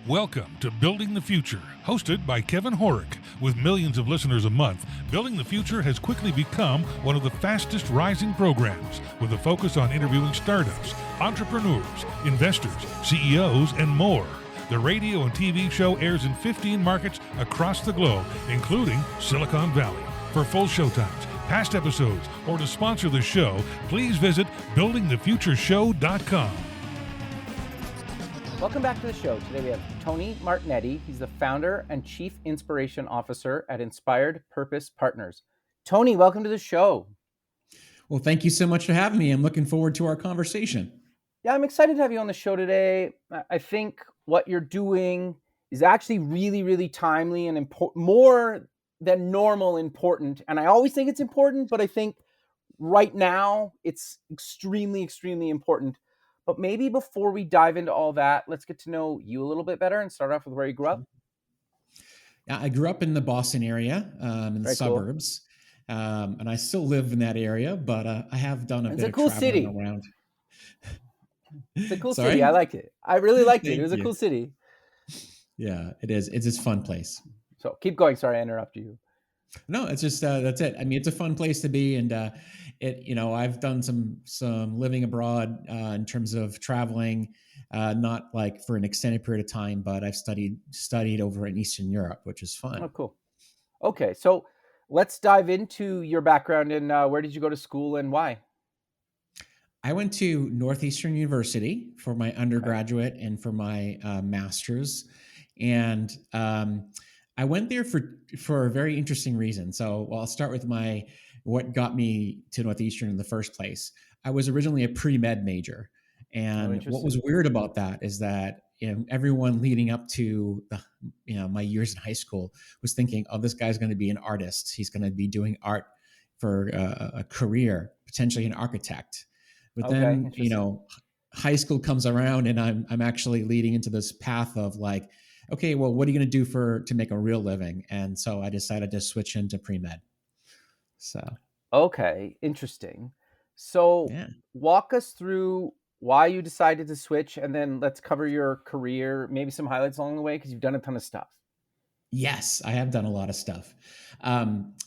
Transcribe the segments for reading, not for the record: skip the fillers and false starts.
Welcome to Building the Future, hosted by Kevin Horick. With millions of listeners a month, Building the Future has quickly become one of the fastest rising programs, with a focus on interviewing startups, entrepreneurs, investors, CEOs, and more. The radio and TV show airs in 15 markets across the globe, including Silicon Valley. For full showtimes, past episodes, or to sponsor the show, please visit buildingthefutureshow.com. Welcome back to the show. Today we have Tony Martignetti. He's the founder and chief inspiration officer at Inspired Purpose Partners. Tony, welcome to the show. Well, thank you so much for having me. I'm looking forward to our conversation. Yeah, I'm excited to have you on the show today. I think what you're doing is actually really, really timely and more than normal important. And I always think it's important, but I think right now it's extremely, extremely important. But maybe before we dive into all that, let's get to know you a little bit better and start off with where you grew up. Yeah, I grew up in the Boston area, in the suburbs, and I still live in that area, but I have done a bit of traveling around. It's a cool city. I like it. I really liked it. It was a cool city. Yeah, it is. It's a fun place. So keep going. Sorry, I interrupted you. No, it's just that's it. I mean, it's a fun place to be, and I've done some living abroad in terms of traveling, not like for an extended period of time, but I've studied over in Eastern Europe, which is fun. Oh, cool. Okay, so let's dive into your background and where did you go to school and why? I went to Northeastern University for my undergraduate and for my master's, and I went there for a very interesting reason. So I'll start with what got me to Northeastern in the first place. I was originally a pre-med major. And what was weird about that is that everyone leading up to my years in high school was thinking, oh, this guy's going to be an artist. He's going to be doing art for a career, potentially an architect. But then, high school comes around and I'm actually leading into this path of like, okay, well, what are you going to do to make a real living? And so I decided to switch into pre-med. So. Okay, interesting. So walk us through why you decided to switch, and then let's cover your career, maybe some highlights along the way, because you've done a ton of stuff. Yes, I have done a lot of stuff.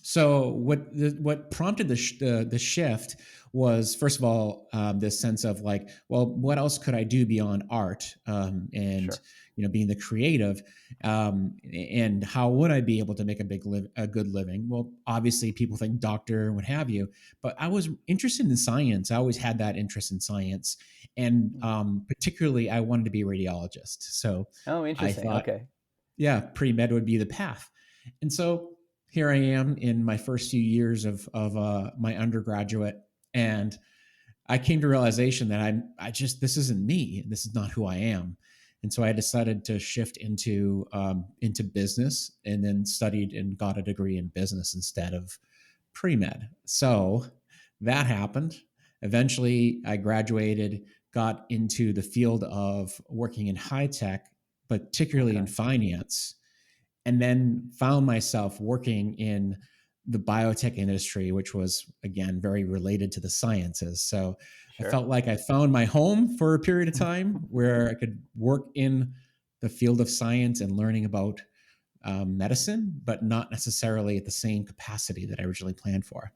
So what prompted the shift was, first of all, this sense of like, well, what else could I do beyond art and being the creative, and how would I be able to make a good living? Well, obviously, people think doctor and what have you, but I was interested in science. I always had that interest in science, and particularly, I wanted to be a radiologist. So, interesting. I thought, yeah, pre-med would be the path. And so here I am in my first few years of my undergraduate. And I came to realization that this isn't me. This is not who I am. And so I decided to shift into business, and then studied and got a degree in business instead of pre-med. So that happened. Eventually I graduated, got into the field of working in high tech, particularly in finance, and then found myself working in the biotech industry, which was, again, very related to the sciences. So I felt like I found my home for a period of time where I could work in the field of science and learning about medicine, but not necessarily at the same capacity that I originally planned for.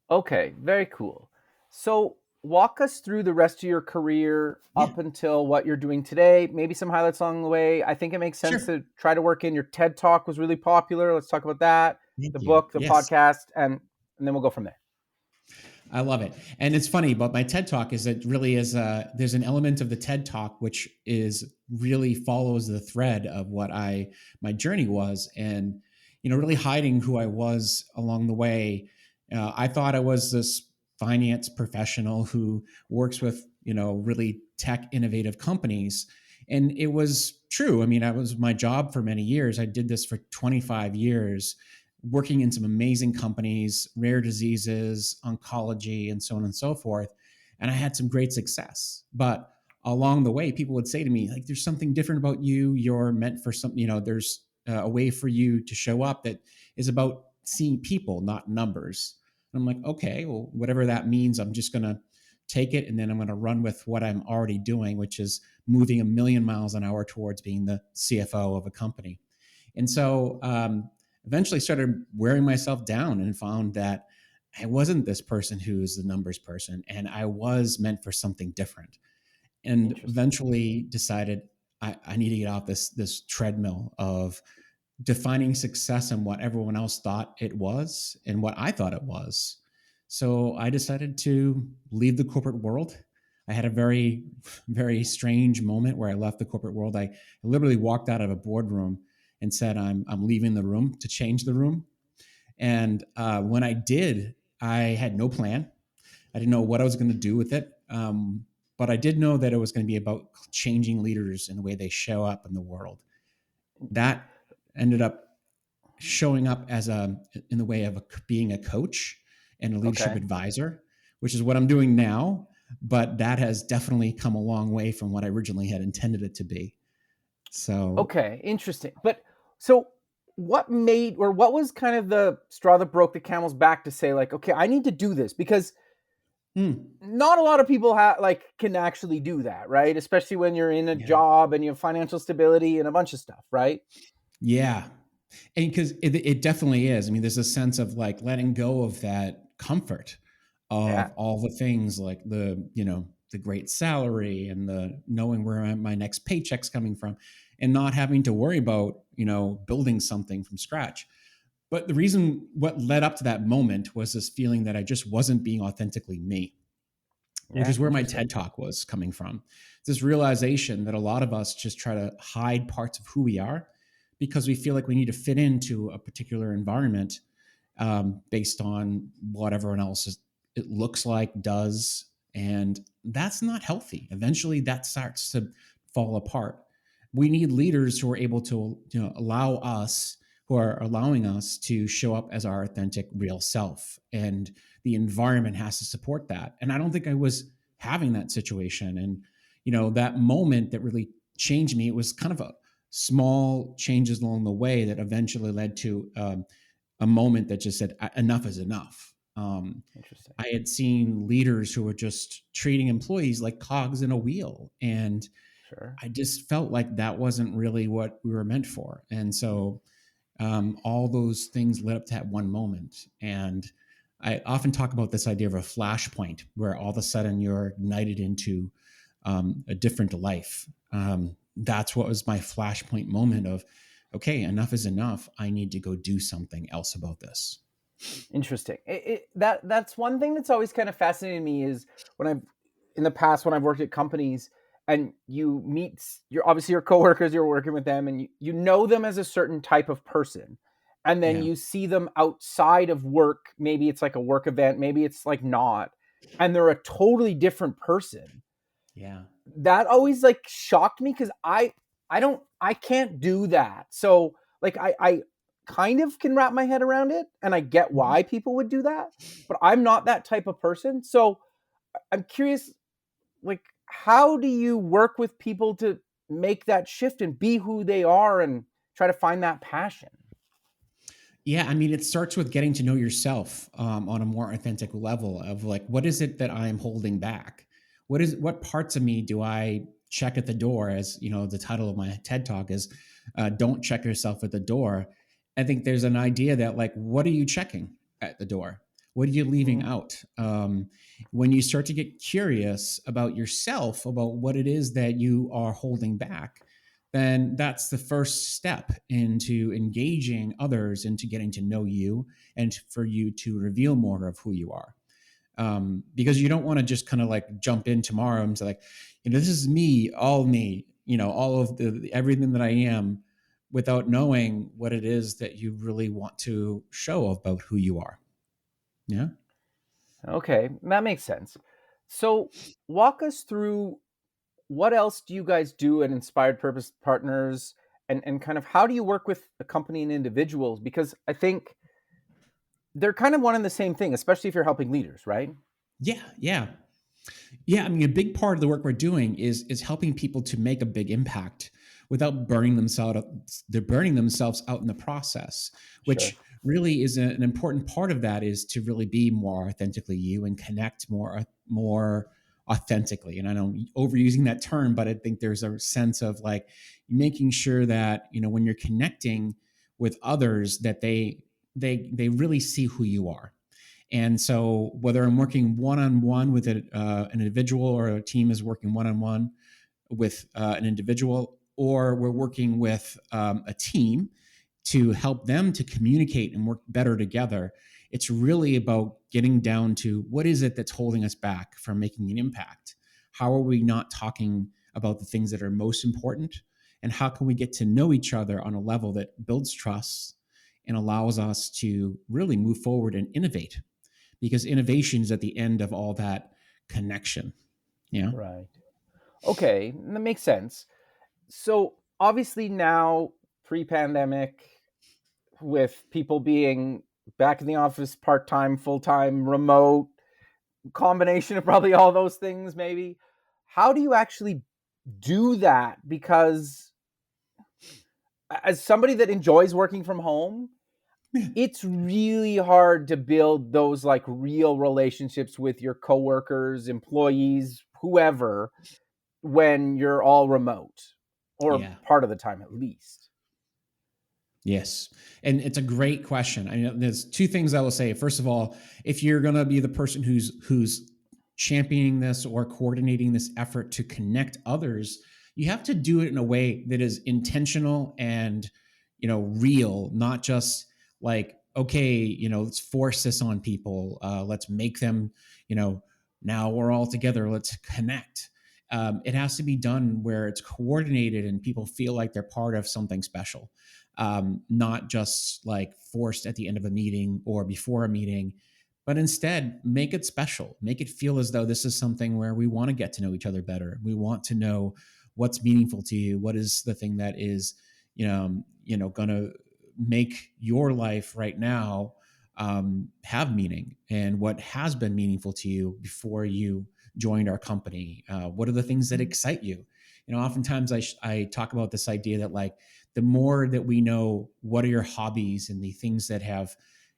Okay, very cool. So walk us through the rest of your career up until what you're doing today, maybe some highlights along the way. I think it makes sense to try to work in. Your TED Talk was really popular. Let's talk about that, book, the podcast, and then we'll go from there. I love it. And it's funny, but my TED Talk is it really is there's an element of the TED Talk which is really follows the thread of what my journey was, and really hiding who I was along the way. I thought I was this finance professional who works with really tech innovative companies, and it was true. I mean, that was my job for many years. I did this for 25 years. Working in some amazing companies, rare diseases, oncology, and so on and so forth. And I had some great success. But along the way, people would say to me, like, there's something different about you. You're meant for something, there's a way for you to show up that is about seeing people, not numbers. And I'm like, okay, well, whatever that means, I'm just going to take it and then I'm going to run with what I'm already doing, which is moving 1,000,000 miles an hour towards being the CFO of a company. And so eventually started wearing myself down and found that I wasn't this person who's the numbers person, and I was meant for something different. And eventually decided I need to get off this treadmill of defining success and what everyone else thought it was and what I thought it was. So I decided to leave the corporate world. I had a very, very strange moment where I left the corporate world. I literally walked out of a boardroom and said, I'm leaving the room to change the room. And when I did, I had no plan. I didn't know what I was going to do with it. But I did know that it was going to be about changing leaders in the way they show up in the world. That ended up showing up as in the way of being a coach and a leadership advisor, which is what I'm doing now. But that has definitely come a long way from what I originally had intended it to be. So, okay, interesting. But so what was kind of the straw that broke the camel's back to say like, okay, I need to do this? Because not a lot of people can actually do that, right? Especially when you're in a job and you have financial stability and a bunch of stuff, right? Yeah. And because it definitely is. I mean, there's a sense of like letting go of that comfort of all the things like the great salary and the knowing where my next paycheck's coming from and not having to worry about, building something from scratch. But the reason what led up to that moment was this feeling that I just wasn't being authentically me, which is where my TED Talk was coming from. This realization that a lot of us just try to hide parts of who we are because we feel like we need to fit into a particular environment based on what everyone else it looks like, does. And that's not healthy. Eventually that starts to fall apart. We need leaders who are able to who are allowing us to show up as our authentic, real self. And the environment has to support that. And I don't think I was having that situation. And, that moment that really changed me, it was kind of a small changes along the way that eventually led to a moment that just said, enough is enough. Interesting. I had seen leaders who were just treating employees like cogs in a wheel. And I just felt like that wasn't really what we were meant for. And so all those things led up to that one moment. And I often talk about this idea of a flashpoint where all of a sudden you're ignited into a different life. That's what was my flashpoint moment of, okay, enough is enough. I need to go do something else about this. Interesting. That's one thing that's always kind of fascinated me is in the past when I've worked at companies and you meet your coworkers, you're working with them and you know them as a certain type of person. And then you see them outside of work. Maybe it's like a work event, maybe it's like not. And they're a totally different person. Yeah. That always like shocked me because I can't do that. So like I kind of can wrap my head around it and I get why people would do that, but I'm not that type of person. So I'm curious, like, how do you work with people to make that shift and be who they are and try to find that passion? Yeah, I mean, it starts with getting to know yourself on a more authentic level of like, what is it that I'm holding back? What parts of me do I check at the door? As the title of my TED Talk is "Don't Check Yourself at the Door." I think there's an idea that like, what are you checking at the door? What are you leaving out? When you start to get curious about yourself, about what it is that you are holding back, then that's the first step into engaging others, into getting to know you and for you to reveal more of who you are. Because you don't want to just kind of like jump in tomorrow and say like, this is me, all of everything that I am, without knowing what it is that you really want to show about who you are. Yeah. Okay, that makes sense. So walk us through what else do you guys do at Inspired Purpose Partners and kind of how do you work with a company and individuals? Because I think they're kind of one and the same thing, especially if you're helping leaders, right? Yeah. I mean, a big part of the work we're doing is helping people to make a big impact without burning themselves. They're burning themselves out in the process, which really is an important part of that is to really be more authentically you and connect more authentically. And I don't overusing that term, but I think there's a sense of like making sure that, when you're connecting with others, that they really see who you are. And so whether I'm working one-on-one with an individual, or a team is working one-on-one with an individual, or we're working with a team to help them to communicate and work better together, it's really about getting down to what is it that's holding us back from making an impact? How are we not talking about the things that are most important? And how can we get to know each other on a level that builds trust and allows us to really move forward and innovate? Because innovation is at the end of all that connection. Yeah. Right. Okay, that makes sense. So obviously now, pre-pandemic, with people being back in the office, part-time, full-time, remote, combination of probably all those things, maybe. How do you actually do that? Because as somebody that enjoys working from home, it's really hard to build those like real relationships with your coworkers, employees, whoever, when you're all remote, or Yeah. part of the time at least. Yes. And it's a great question. I mean, there's two things I will say. First of all, if you're going to be the person who's championing this or coordinating this effort to connect others, you have to do it in a way that is intentional and, real, not just like, okay, let's force this on people. Let's make them, now we're all together. Let's connect. It has to be done where it's coordinated and people feel like they're part of something special. Not just like forced at the end of a meeting or before a meeting, but instead make it special. Make it feel as though this is something where we want to get to know each other better. We want to know what's meaningful to you. What is the thing that is, going to make your life right now have meaning, and what has been meaningful to you before you joined our company. What are the things that excite you? Oftentimes I talk about this idea that like, the more that we know what are your hobbies and the things that have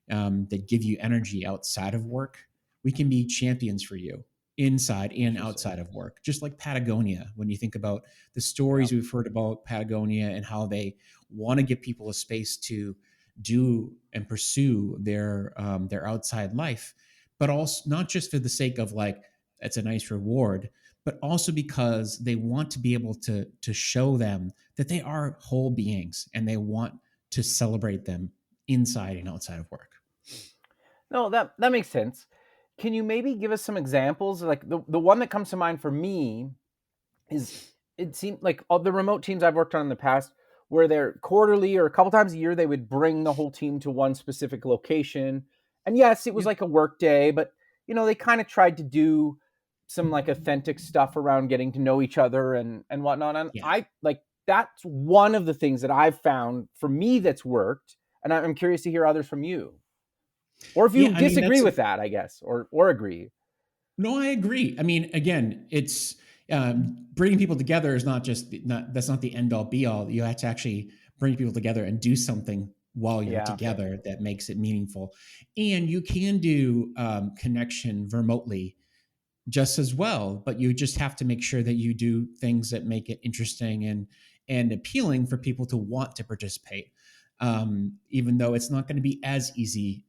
that give you energy outside of work, we can be champions for you inside and outside of work. Just like Patagonia, when you think about the stories we've heard about Patagonia and how they want to give people a space to do and pursue their outside life, but also not just for the sake of like, it's a nice reward, but also because they want to be able to show them that they are whole beings and they want to celebrate them inside and outside of work. No, that makes sense. Can you maybe give us some examples? Like the one that comes to mind for me is, it seemed like all the remote teams I've worked on in the past, where they're quarterly or a couple times a year, they would bring the whole team to one specific location. And yes, it was like a work day, but they kind of tried to do some like authentic stuff around getting to know each other and whatnot. And I like, that's one of the things that I've found for me that's worked. And I'm curious to hear others from you. Or if you disagree with that, I guess, or agree. No, I agree. I mean, again, it's bringing people together is that's not the end all be all. You have to actually bring people together and do something while you're together that makes it meaningful. And you can do connection remotely just as well, but you just have to make sure that you do things that make it interesting and appealing for people to want to participate. Even though it's not going to be as easy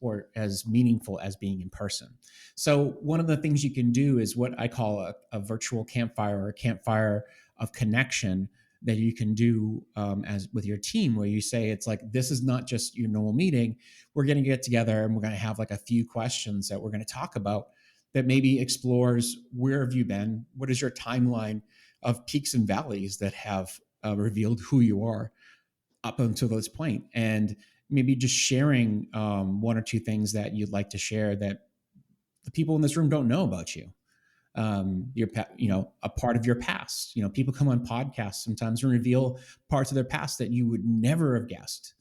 or as meaningful as being in person. So one of the things you can do is what I call a virtual campfire, or a campfire of connection, that you can do as with your team, where you say, it's like, this is not just your normal meeting. We're going to get together and we're going to have like a few questions that we're going to talk about that maybe explores, where have you been? What is your timeline of peaks and valleys that have revealed who you are up until this point, and maybe just sharing one or two things that you'd like to share that the people in this room don't know about you. A part of your past. People come on podcasts sometimes and reveal parts of their past that you would never have guessed.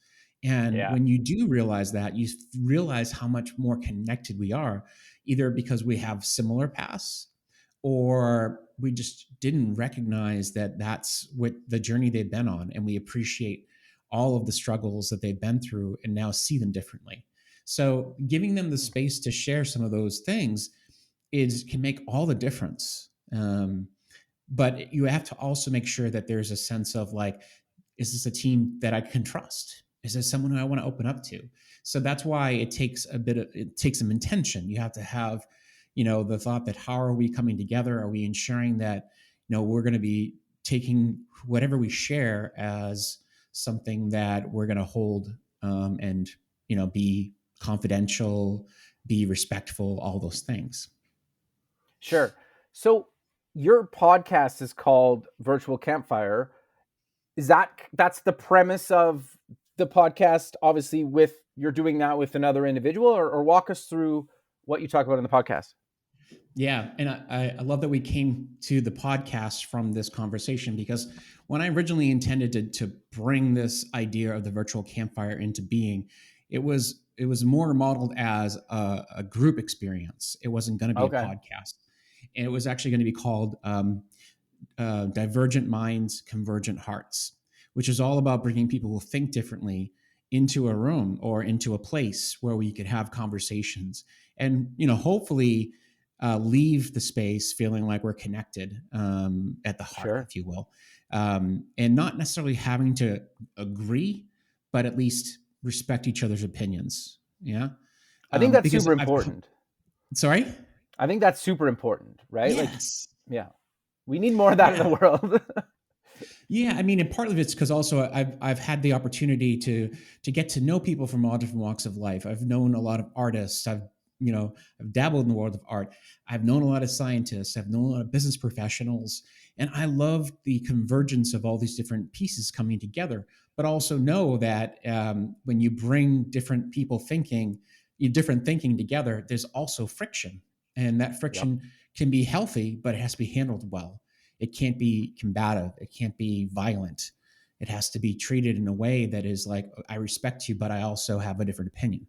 And when you do realize that, you realize how much more connected we are, either because we have similar pasts, or we just didn't recognize that that's what the journey they've been on, and we appreciate all of the struggles that they've been through and now see them differently. So giving them the space to share some of those things can make all the difference. But you have to also make sure that there's a sense of like, is this a team that I can trust? Is this someone who I want to open up to? So that's why it takes some intention. You have to have, the thought that how are we coming together? Are we ensuring that, we're going to be taking whatever we share as something that we're going to hold, and, be confidential, be respectful, all those things. Sure. So your podcast is called Virtual Campfire. That's the premise of the podcast, obviously, you're doing that with another individual, or walk us through what you talk about in the podcast. Yeah. And I love that we came to the podcast from this conversation, because when I originally intended to bring this idea of the virtual campfire into being, it was more modeled as a group experience. It wasn't going to be a podcast. And it was actually going to be called Divergent Minds, Convergent Hearts, which is all about bringing people who think differently into a room or into a place where we could have conversations and, hopefully leave the space feeling like we're connected at the heart, sure, if you will, and not necessarily having to agree, but at least respect each other's opinions. Yeah. I think that's super important. Sorry? I think that's super important, right? Yes. We need more of that in the world. Yeah, I mean, and part of it's because also I've had the opportunity to get to know people from all different walks of life. I've known a lot of artists. I've dabbled in the world of art. I've known a lot of scientists. I've known a lot of business professionals, and I love the convergence of all these different pieces coming together. But also know that when you bring different people different thinking together, there's also friction, and that friction can be healthy, but it has to be handled well. It can't be combative. It can't be violent. It has to be treated in a way that is like, I respect you, but I also have a different opinion.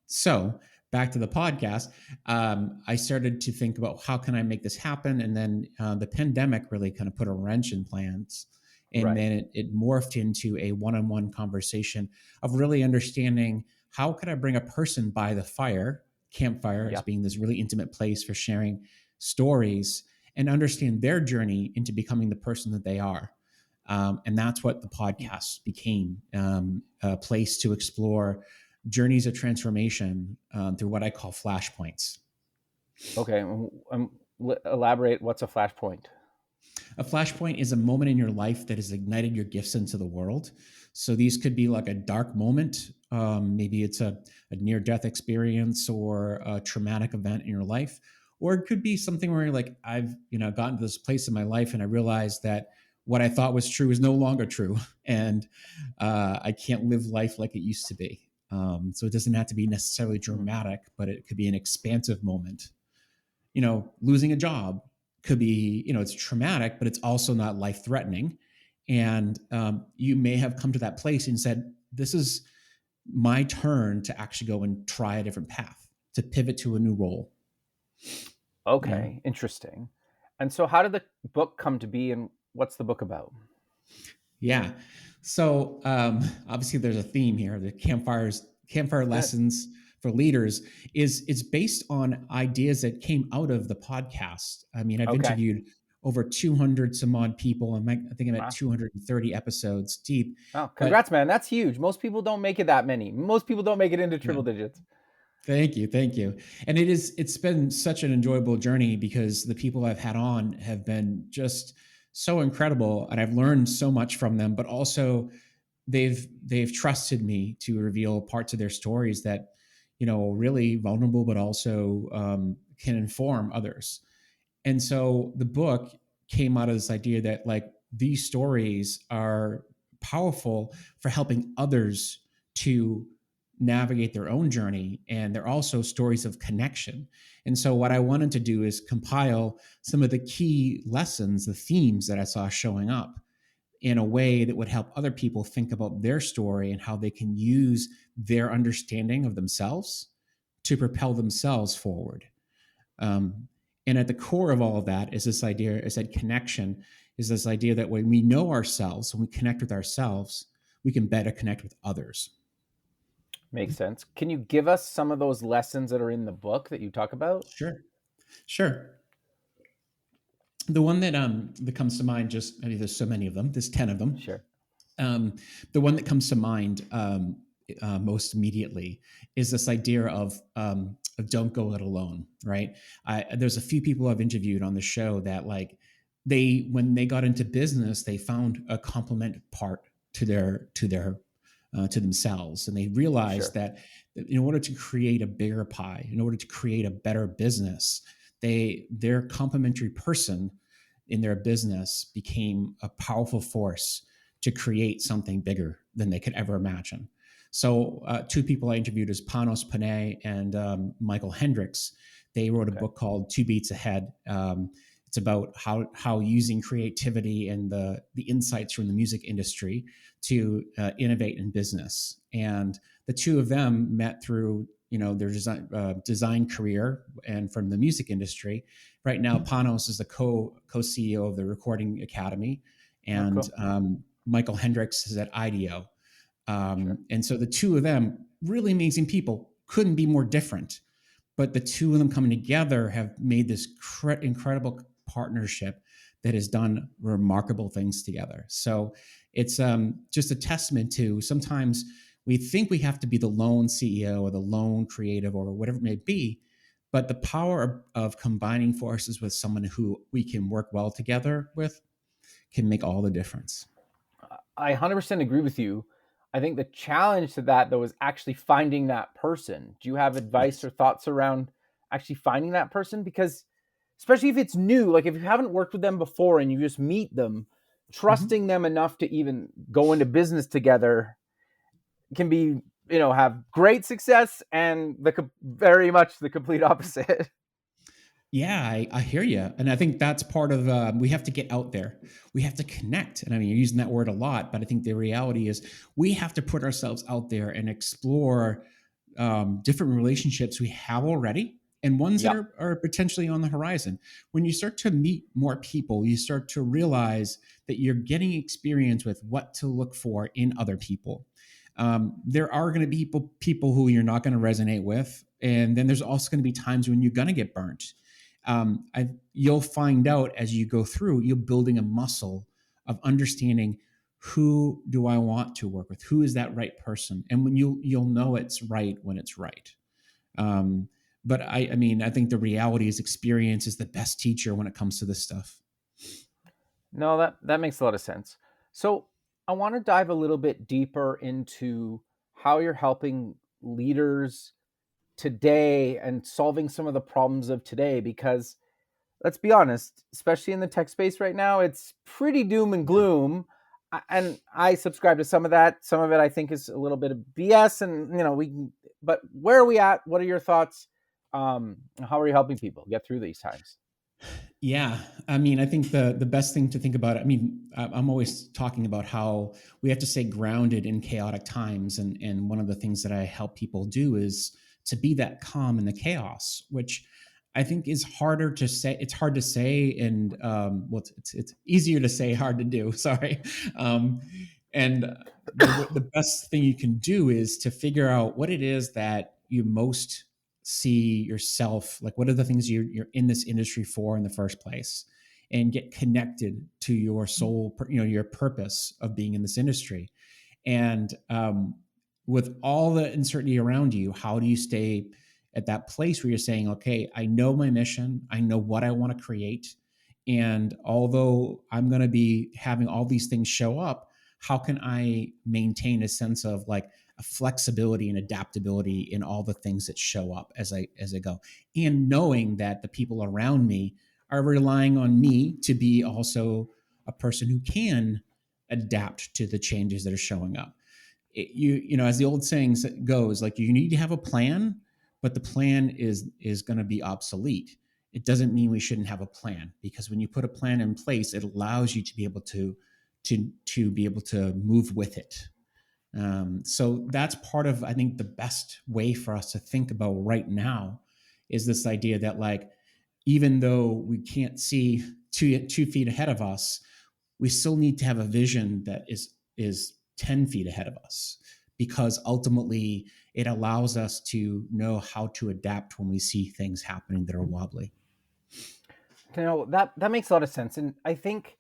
So back to the podcast, I started to think about how can I make this happen? And then the pandemic really kind of put a wrench in plans. And then it morphed into a one-on-one conversation of really understanding how could I bring a person by the campfire as being this really intimate place for sharing stories, and understand their journey into becoming the person that they are. And that's what the podcast became, a place to explore journeys of transformation through what I call flashpoints. Okay. Elaborate. What's a flashpoint? A flashpoint is a moment in your life that has ignited your gifts into the world. So these could be like a dark moment. Maybe it's a near-death experience or a traumatic event in your life. Or it could be something where you're like, I've gotten to this place in my life and I realized that what I thought was true is no longer true. And I can't live life like it used to be. So it doesn't have to be necessarily dramatic, but it could be an expansive moment. Losing a job could be, it's traumatic, but it's also not life-threatening. And you may have come to that place and said, this is my turn to actually go and try a different path, to pivot to a new role. Okay, interesting. And so how did the book come to be, and what's the book about? Yeah. So obviously there's a theme here. The campfire lessons for leaders is based on ideas that came out of the podcast. I mean, I've interviewed over 200 some odd people. I think I'm at 230 episodes deep. Oh, congrats, man. That's huge. Most people don't make it that many. Most people don't make it into triple digits. Thank you. And it's been such an enjoyable journey because the people I've had on have been just so incredible, and I've learned so much from them, but also they've trusted me to reveal parts of their stories that, really vulnerable, but also can inform others. And so the book came out of this idea that like these stories are powerful for helping others to navigate their own journey. And they're also stories of connection. And so what I wanted to do is compile some of the key lessons, the themes that I saw showing up in a way that would help other people think about their story and how they can use their understanding of themselves to propel themselves forward. And at the core of all of that is this idea, is that connection, is this idea that when we know ourselves, when we connect with ourselves, we can better connect with others. Makes sense. Can you give us some of those lessons that are in the book that you talk about? Sure. The one that comes to mind, just, I mean, there's so many of them. There's 10 of them. Sure. The one that comes to mind most immediately is this idea of don't go it alone, right? There's a few people I've interviewed on the show that, like, when they got into business, they found a complement part to themselves, and they realized Sure. that in order to create a bigger pie, in order to create a better business, their complementary person in their business became a powerful force to create something bigger than they could ever imagine. So two people I interviewed is Panos Panay and Michael Hendricks. They wrote a book called Two Beats Ahead. It's about how using creativity and the insights from the music industry to innovate in business. And the two of them met through their design career and from the music industry. Right now, Panos is the co-CEO of the Recording Academy, and Michael Hendricks is at IDEO. And so the two of them, really amazing people, couldn't be more different. But the two of them coming together have made this incredible partnership that has done remarkable things together. So it's just a testament to, sometimes we think we have to be the lone CEO or the lone creative or whatever it may be, but the power of combining forces with someone who we can work well together with can make all the difference. I 100% agree with you. I think the challenge to that, though, is actually finding that person. Do you have advice or thoughts around actually finding that person? Because especially if it's new, like if you haven't worked with them before and you just meet them, trusting them enough to even go into business together can be, have great success and very much the complete opposite. Yeah, I hear you. And I think that's part of, we have to get out there. We have to connect. And I mean, you're using that word a lot, but I think the reality is we have to put ourselves out there and explore different relationships we have already and ones that are potentially on the horizon. When you start to meet more people, you start to realize that you're getting experience with what to look for in other people. There are going to be people who you're not going to resonate with. And then there's also going to be times when you're going to get burnt. You'll find out as you go through, you're building a muscle of understanding, who do I want to work with? Who is that right person? And when you'll know it's right when it's right. But I mean, I think the reality is experience is the best teacher when it comes to this stuff. No, that makes a lot of sense. So I want to dive a little bit deeper into how you're helping leaders today and solving some of the problems of today, because let's be honest, especially in the tech space right now, it's pretty doom and gloom. And I subscribe to some of that. Some of it I think is a little bit of BS, and but where are we at? What are your thoughts? How are you helping people get through these times? Yeah. I mean, I think the best thing to think about, I mean, I'm always talking about how we have to stay grounded in chaotic times. And one of the things that I help people do is to be that calm in the chaos, which I think is harder to say. It's hard to say, and it's easier to say, hard to do. Sorry. And the best thing you can do is to figure out what it is that you most see yourself, like what are the things you're in this industry for in the first place, and get connected to your soul, your purpose of being in this industry. And with all the uncertainty around you, how do you stay at that place where you're saying, okay, I know my mission, I know what I want to create, and although I'm going to be having all these things show up, how can I maintain a sense of like a flexibility and adaptability in all the things that show up as I go, and knowing that the people around me are relying on me to be also a person who can adapt to the changes that are showing up. As the old saying goes, like, you need to have a plan, but the plan is going to be obsolete. It doesn't mean we shouldn't have a plan, because when you put a plan in place, it allows you to be able to be able to move with it. So that's part of, I think, the best way for us to think about right now is this idea that, like, even though we can't see 2 feet ahead of us, we still need to have a vision that is 10 feet ahead of us, because ultimately it allows us to know how to adapt when we see things happening that are wobbly. That makes a lot of sense. And I think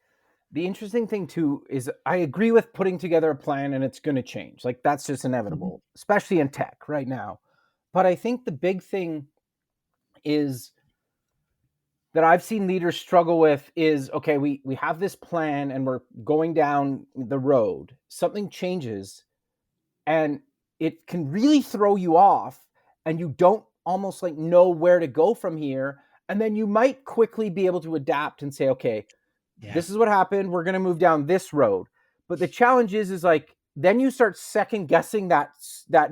the interesting thing too is I agree with putting together a plan and it's going to change. Like that's just inevitable, especially in tech right now. But I think the big thing is that I've seen leaders struggle with is, okay, we have this plan and we're going down the road. Something changes and it can really throw you off and you don't almost like know where to go from here. And then you might quickly be able to adapt and say, okay, this is what happened. We're going to move down this road. But the challenge is like, then you start second guessing that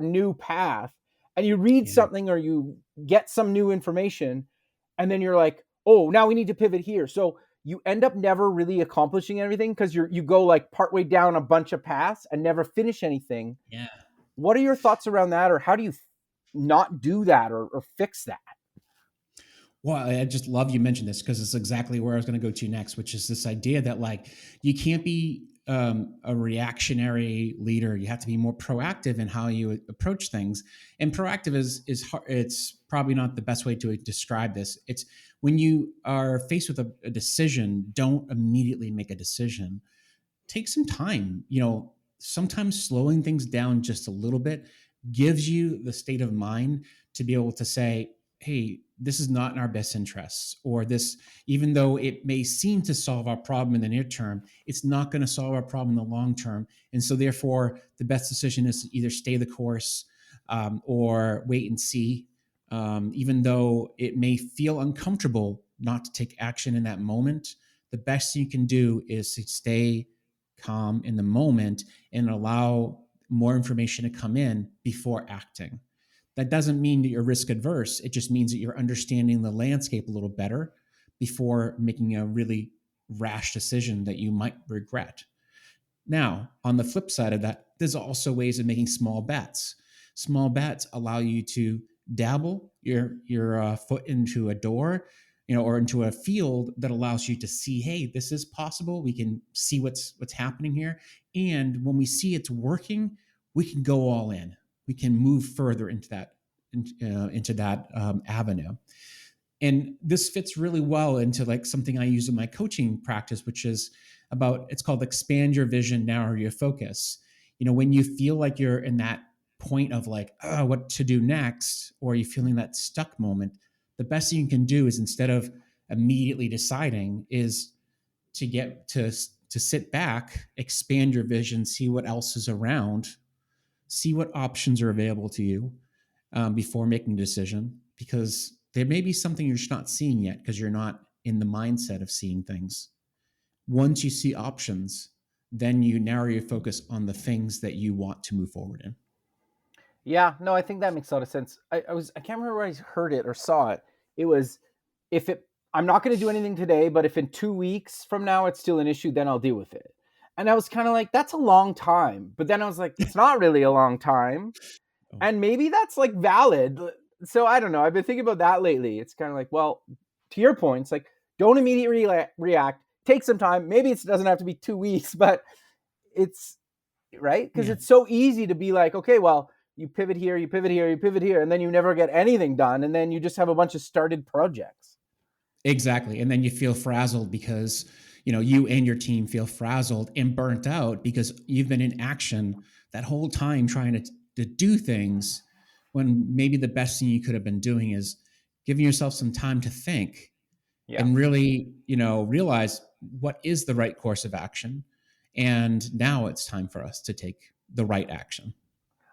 new path and you read something or you get some new information. And then you're like, oh, now we need to pivot here. So you end up never really accomplishing everything because you go like partway down a bunch of paths and never finish anything. Yeah. What are your thoughts around that? Or how do you not do that or fix that? Well, I just love you mentioned this because it's exactly where I was going to go to next, which is this idea that like you can't be a reactionary leader. You have to be more proactive in how you approach things. And proactive is hard. It's probably not the best way to describe this. It's when you are faced with a decision, don't immediately make a decision. Take some time. Sometimes slowing things down just a little bit gives you the state of mind to be able to say, hey, this is not in our best interests, or this, even though it may seem to solve our problem in the near term, it's not going to solve our problem in the long term. And so therefore, the best decision is to either stay the course or wait and see, even though it may feel uncomfortable not to take action in that moment. The best you can do is to stay calm in the moment and allow more information to come in before acting. That doesn't mean that you're risk adverse. It just means that you're understanding the landscape a little better before making a really rash decision that you might regret. Now, on the flip side of that, there's also ways of making small bets. Small bets allow you to dabble your foot into a door, or into a field that allows you to see, hey, this is possible. We can see what's happening here. And when we see it's working, we can go all in. We can move further into that avenue. And this fits really well into like something I use in my coaching practice, which is it's called expand your vision, narrow your focus. When you feel like you're in that point of like, what to do next, or you're feeling that stuck moment, the best thing you can do is, instead of immediately deciding, is to sit back, expand your vision, see what else is around, see what options are available to you before making a decision, because there may be something you're just not seeing yet because you're not in the mindset of seeing things. Once you see options, then you narrow your focus on the things that you want to move forward in. Yeah, no, I think that makes a lot of sense. I can't remember where I heard it or saw it. It was, I'm not going to do anything today, but if in 2 weeks from now it's still an issue, then I'll deal with it. And I was kind of like, that's a long time. But then I was like, it's not really a long time. And maybe that's like valid. So I don't know. I've been thinking about that lately. It's kind of like, well, to your point, it's like, don't immediately react. Take some time. Maybe it doesn't have to be 2 weeks, but it's right. Because it's so easy to be like, okay, well, you pivot here, you pivot here, you pivot here, and then you never get anything done. And then you just have a bunch of started projects. Exactly. And then you feel frazzled because, you and your team feel frazzled and burnt out because you've been in action that whole time trying to do things, when maybe the best thing you could have been doing is giving yourself some time to think and really, realize what is the right course of action. And now it's time for us to take the right action.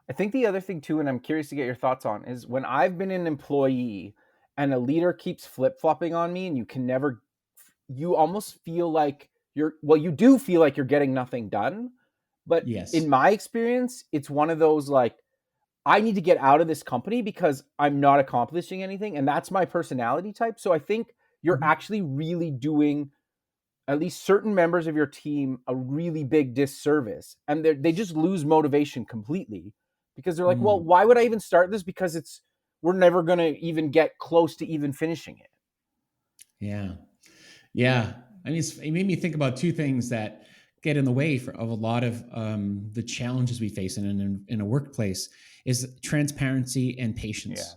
I think the other thing too, and I'm curious to get your thoughts on, is when I've been an employee and a leader keeps flip-flopping on me and you almost feel like you do feel like you're getting nothing done. But in my experience, it's one of those like, I need to get out of this company because I'm not accomplishing anything. And that's my personality type. So I think you're actually really doing at least certain members of your team a really big disservice. And they just lose motivation completely because they're like, well, why would I even start this? Because we're never going to even get close to even finishing it. Yeah. Yeah. I mean, it made me think about two things that get in the way of a lot of the challenges we face in a workplace is transparency and patience.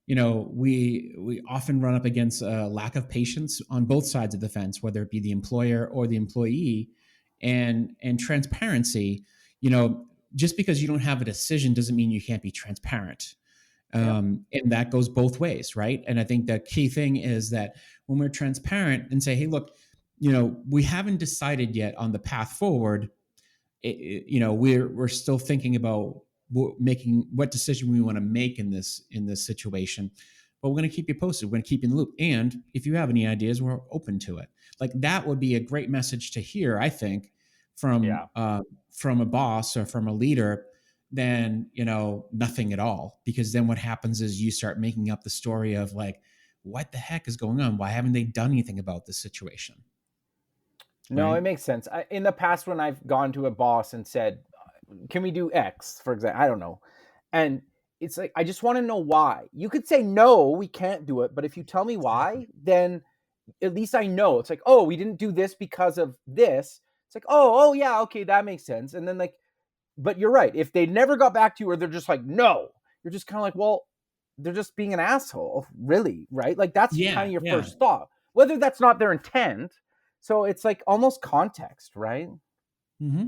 We often run up against a lack of patience on both sides of the fence, whether it be the employer or the employee, and transparency. Just because you don't have a decision doesn't mean you can't be transparent. And that goes both ways, right? And I think the key thing is that when we're transparent and say, hey, look, we haven't decided yet on the path forward. We're still thinking about making what decision we want to make in this situation, but we're going to keep you posted. We're going to keep you in the loop. And if you have any ideas, we're open to it. Like, that would be a great message to hear, I think, from a boss or from a leader, than nothing at all. Because then what happens is you start making up the story of like, what the heck is going on? Why haven't they done anything about this situation? No, Right? it makes sense. In the past, when I've gone to a boss and said, can we do X, for example, I don't know. And it's like, I just want to know why. You could say, no, we can't do it. But if you tell me why, then at least I know. It's like, oh, we didn't do this because of this. It's like, oh yeah, okay, that makes sense. And then like, but you're right. If they never got back to you, or they're just like, no, you're just kind of like, well, they're just being an asshole, really, right? Like, that's kind of your first thought, whether that's not their intent. So it's like almost context, right? Mm-hmm.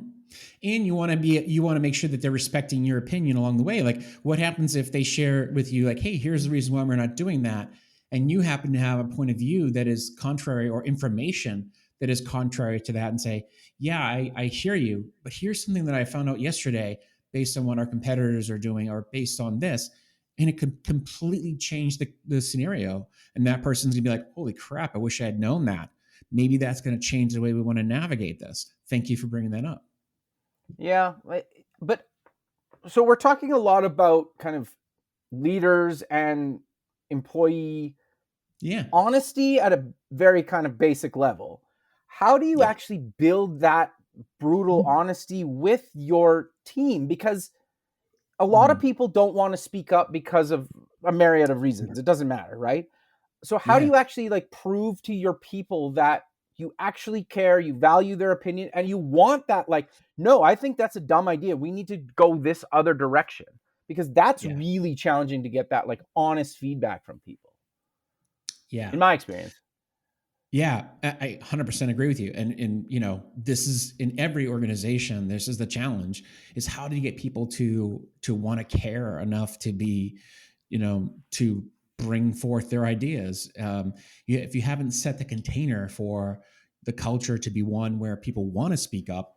And you want to make sure that they're respecting your opinion along the way. Like, what happens if they share with you, like, hey, here's the reason why we're not doing that, and you happen to have a point of view that is contrary, or information that is contrary to that, and say, yeah, I hear you, but here's something that I found out yesterday based on what our competitors are doing, or based on this, and it could completely change the scenario. And that person's gonna be like, holy crap, I wish I had known that. Maybe that's going to change the way we want to navigate this. Thank you for bringing that up. Yeah. But so we're talking a lot about kind of leaders and employee honesty at a very kind of basic level. How do you actually build that brutal honesty with your team? Because a lot of people don't want to speak up because of a myriad of reasons. It doesn't matter, right? So how do you actually like prove to your people that you actually care, you value their opinion, and you want that, like, no, I think that's a dumb idea. We need to go this other direction, because that's really challenging to get that like honest feedback from people. Yeah. In my experience. Yeah, I 100% agree with you. And this is in every organization, this is the challenge, is how do you get people to want to care enough to be, to bring forth their ideas. If you haven't set the container for the culture to be one where people want to speak up,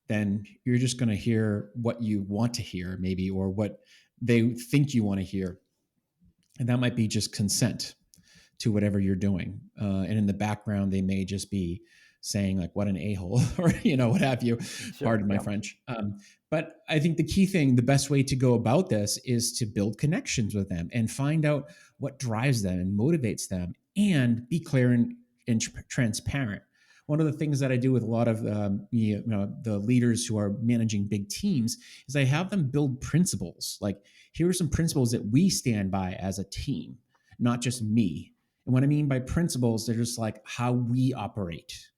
then you're just going to hear what you want to hear, maybe, or what they think you want to hear. And that might be just consent to whatever you're doing. And in the background, they may just be saying like, what an a-hole, or, what have you, pardon my French. But I think the key thing, the best way to go about this is to build connections with them and find out what drives them and motivates them, and be clear and transparent. One of the things that I do with a lot of the leaders who are managing big teams is I have them build principles. Like, here are some principles that we stand by as a team, not just me. And what I mean by principles, they're just like how we operate.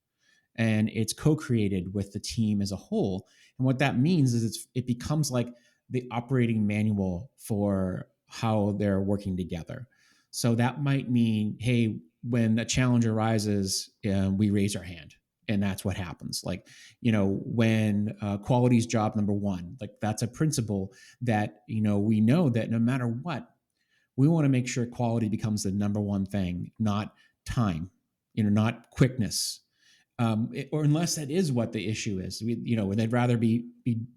And it's co-created with the team as a whole. And what that means is it becomes like the operating manual for how they're working together. So that might mean, hey, when a challenge arises, we raise our hand. And that's what happens. Like, when quality is job number one, like that's a principle that, we know that no matter what, we want to make sure quality becomes the number one thing, not time, not quickness. Or unless that is what the issue is, they'd rather be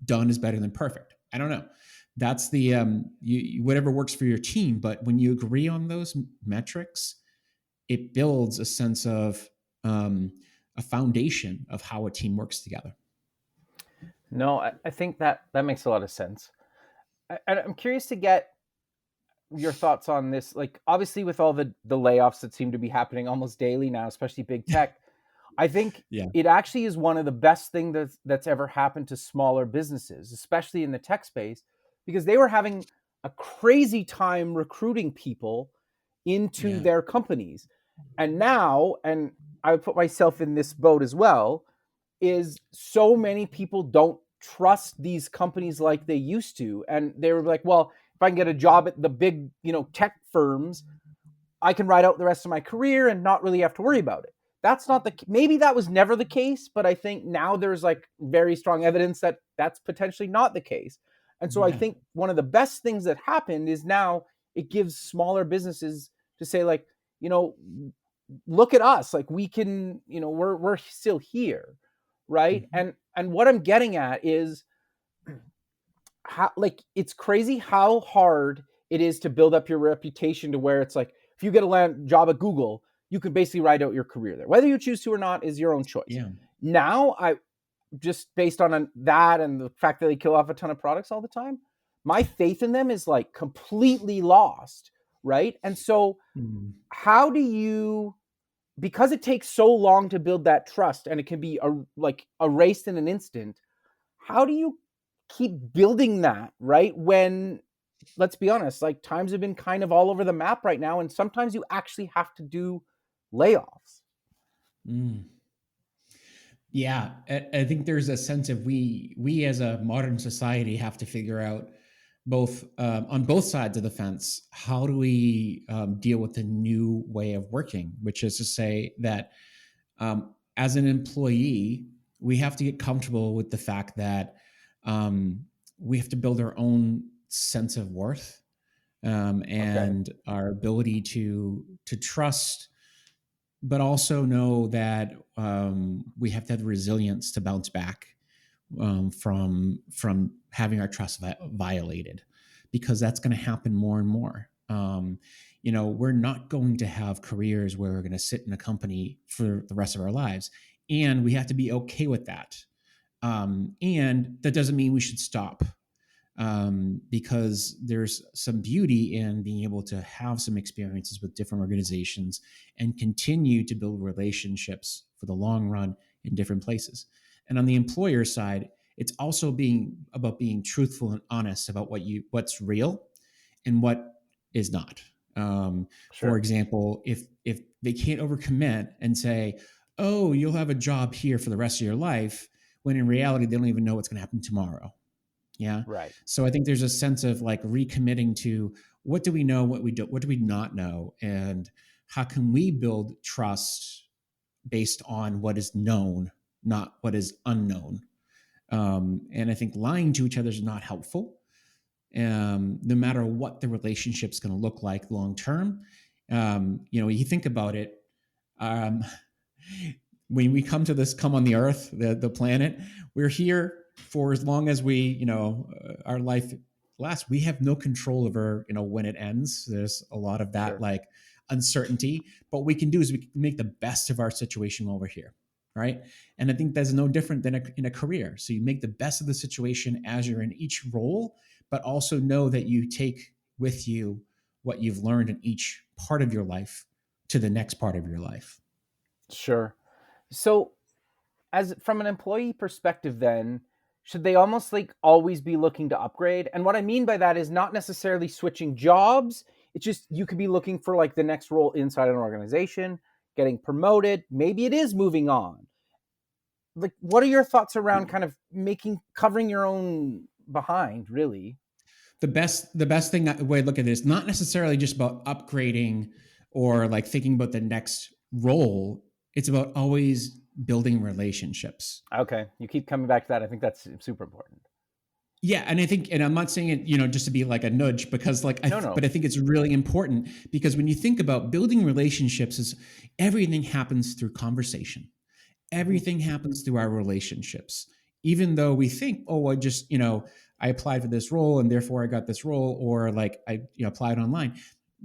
done is better than perfect. I don't know. That's the whatever works for your team. But when you agree on those metrics, it builds a sense of a foundation of how a team works together. No, I think that makes a lot of sense. I'm curious to get your thoughts on this. Like, obviously, with all the layoffs that seem to be happening almost daily now, especially big tech. I think it actually is one of the best things that's ever happened to smaller businesses, especially in the tech space, because they were having a crazy time recruiting people into their companies. And now, and I would put myself in this boat as well, is so many people don't trust these companies like they used to. And they were like, well, if I can get a job at the big, tech firms, I can ride out the rest of my career and not really have to worry about it. That's not maybe that was never the case, but I think now there's like very strong evidence that that's potentially not the case. And so I Yeah. think one of the best things that happened is now it gives smaller businesses to say, like, look at us, like we can, we're still here, right? Mm-hmm. And what I'm getting at is how, like, it's crazy how hard it is to build up your reputation to where it's like, if you get a job at Google, you can basically ride out your career there. Whether you choose to or not is your own choice. Yeah. Now, I just based on that and the fact that they kill off a ton of products all the time, my faith in them is like completely lost, right? And so how do you, because it takes so long to build that trust and it can be erased in an instant, how do you keep building that, right? When, let's be honest, like times have been kind of all over the map right now, and sometimes you actually have to do layoffs. Yeah, I think there's a sense of we as a modern society have to figure out both on both sides of the fence, how do we deal with the new way of working, which is to say that as an employee, we have to get comfortable with the fact that we have to build our own sense of worth and our ability to trust, but also know that we have to have the resilience to bounce back from having our trust violated, because that's going to happen more and more. We're not going to have careers where we're going to sit in a company for the rest of our lives, and we have to be okay with that. And that doesn't mean we should stop, because there's some beauty in being able to have some experiences with different organizations and continue to build relationships for the long run in different places. And on the employer side, it's also about being truthful and honest about what's real and what is not. For example, if they can't overcommit and say, "Oh, you'll have a job here for the rest of your life," when in reality they don't even know what's going to happen tomorrow. Yeah. Right. So I think there's a sense of like recommitting to what do we know, what do we not know, and how can we build trust based on what is known, not what is unknown. And I think lying to each other is not helpful, no matter what the relationship's going to look like long term. You think about it. When we come on the earth, the planet, we're here for as long as our life lasts. We have no control over, when it ends. There's a lot of that like uncertainty, but what we can do is we can make the best of our situation while we're here. Right. And I think that's no different than in a career. So you make the best of the situation as you're in each role, but also know that you take with you what you've learned in each part of your life to the next part of your life. Sure. So as from an employee perspective, then, should they almost like always be looking to upgrade? And what I mean by that is not necessarily switching jobs. It's just, you could be looking for like the next role inside an organization, getting promoted. Maybe it is moving on. Like, what are your thoughts around kind of covering your own behind, really? The best way to look at it is not necessarily just about upgrading or like thinking about the next role. It's about always building relationships. Okay. You keep coming back to that. I think that's super important. Yeah. And I think, and I'm not saying it, just to be like a nudge, because like, but I think it's really important, because when you think about building relationships, is everything happens through conversation. Everything happens through our relationships. Even though we think, oh, I applied for this role and therefore I got this role, or like I applied online.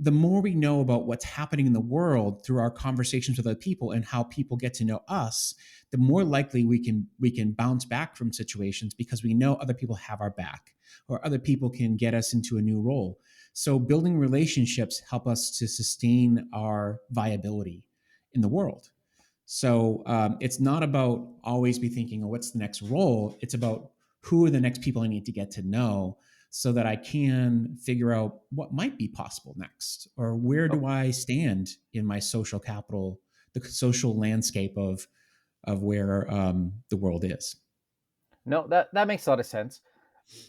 The more we know about what's happening in the world through our conversations with other people and how people get to know us, the more likely we can bounce back from situations, because we know other people have our back, or other people can get us into a new role. So building relationships help us to sustain our viability in the world. So it's not about always be thinking, oh, what's the next role? It's about who are the next people I need to get to know, so that I can figure out what might be possible next, or where do I stand in my social capital, the social landscape of of where the world is. No, that makes a lot of sense.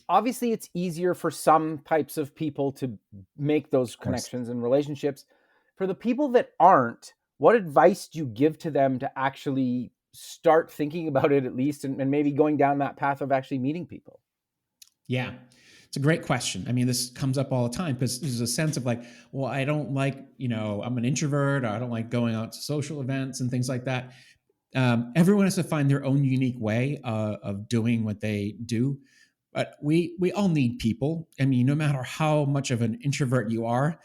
Obviously, it's easier for some types of people to make those connections and relationships. For the people that aren't, what advice do you give to them to actually start thinking about it at least, and maybe going down that path of actually meeting people? Yeah, it's a great question. I mean, this comes up all the time because there's a sense of like, well, I don't like, I'm an introvert, or I don't like going out to social events and things like that. Everyone has to find their own unique way of doing what they do. But we all need people. I mean, no matter how much of an introvert you are,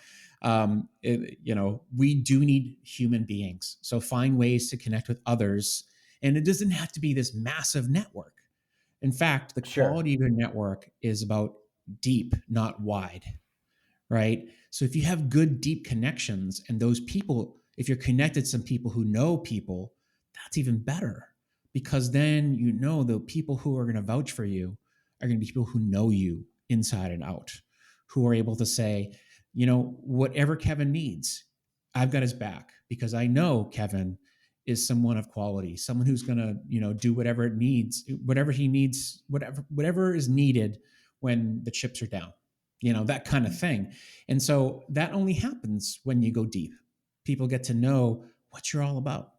we do need human beings. So find ways to connect with others. And it doesn't have to be this massive network. In fact, the quality of your network is about deep, not wide, right? So if you have good, deep connections, and those people, if you're connected to some people who know people, that's even better, because then the people who are going to vouch for you are going to be people who know you inside and out, who are able to say, whatever Kevin needs, I've got his back, because I know Kevin is someone of quality, someone who's going to, do whatever he needs, whatever is needed when the chips are down, that kind of thing. And so that only happens when you go deep. People get to know what you're all about.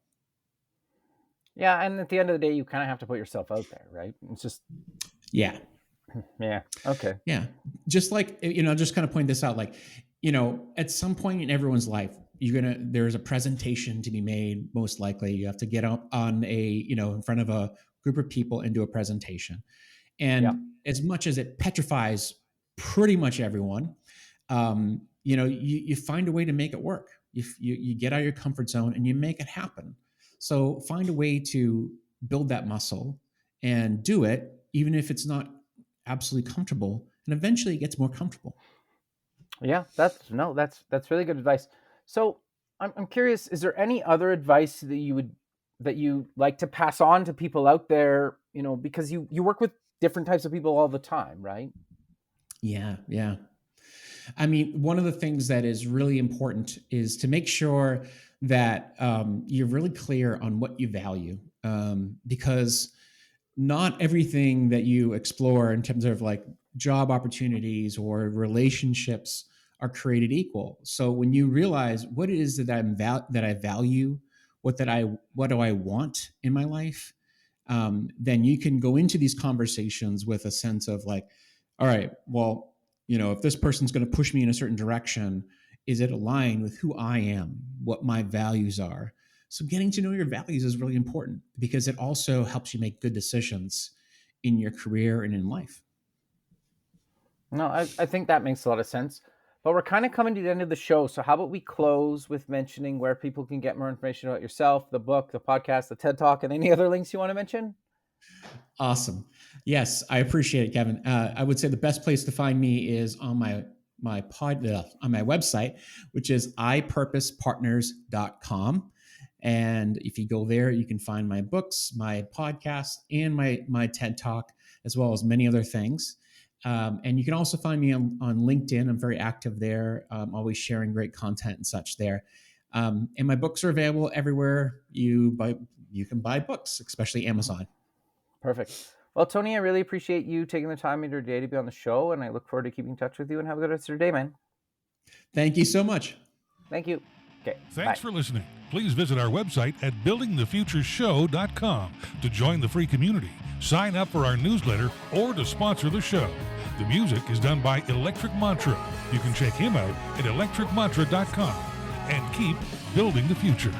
Yeah. And at the end of the day, you kind of have to put yourself out there, right? It's just, yeah. Yeah. Okay. Yeah. Just like, just kind of point this out, like, at some point in everyone's life, there's a presentation to be made. Most likely you have to get up on in front of a group of people and do a presentation. And as much as it petrifies pretty much everyone, you find a way to make it work. You get out of your comfort zone and you make it happen. So find a way to build that muscle and do it, even if it's not absolutely comfortable, and eventually it gets more comfortable. Yeah, that's really good advice. So I'm curious, is there any other advice that you like to pass on to people out there, because you work with different types of people all the time, right? Yeah. I mean, one of the things that is really important is to make sure that you're really clear on what you value, because not everything that you explore in terms of like job opportunities or relationships are created equal. So when you realize what it is that I value, what do I want in my life, then you can go into these conversations with a sense of like, all right, well, if this person's going to push me in a certain direction, is it aligned with who I am, what my values are? So getting to know your values is really important, because it also helps you make good decisions in your career and in life. No, I think that makes a lot of sense. But we're kind of coming to the end of the show. So how about we close with mentioning where people can get more information about yourself, the book, the podcast, the TED Talk, and any other links you want to mention? Awesome. Yes, I appreciate it, Kevin. I would say the best place to find me is on my website, which is ipurposepartners.com. And if you go there, you can find my books, my podcast, and my TED Talk, as well as many other things. And you can also find me on LinkedIn. I'm very active there. I'm always sharing great content and such there. And my books are available everywhere you can buy books, especially Amazon. Perfect. Well, Tony, I really appreciate you taking the time in your day to be on the show, and I look forward to keeping in touch with you, and have a good rest of your day, man. Thank you so much. Thank you. Okay. Thanks for listening. Please visit our website at buildingthefutureshow.com to join the free community, sign up for our newsletter, or to sponsor the show. The music is done by Electric Mantra. You can check him out at electricmantra.com, and keep building the future.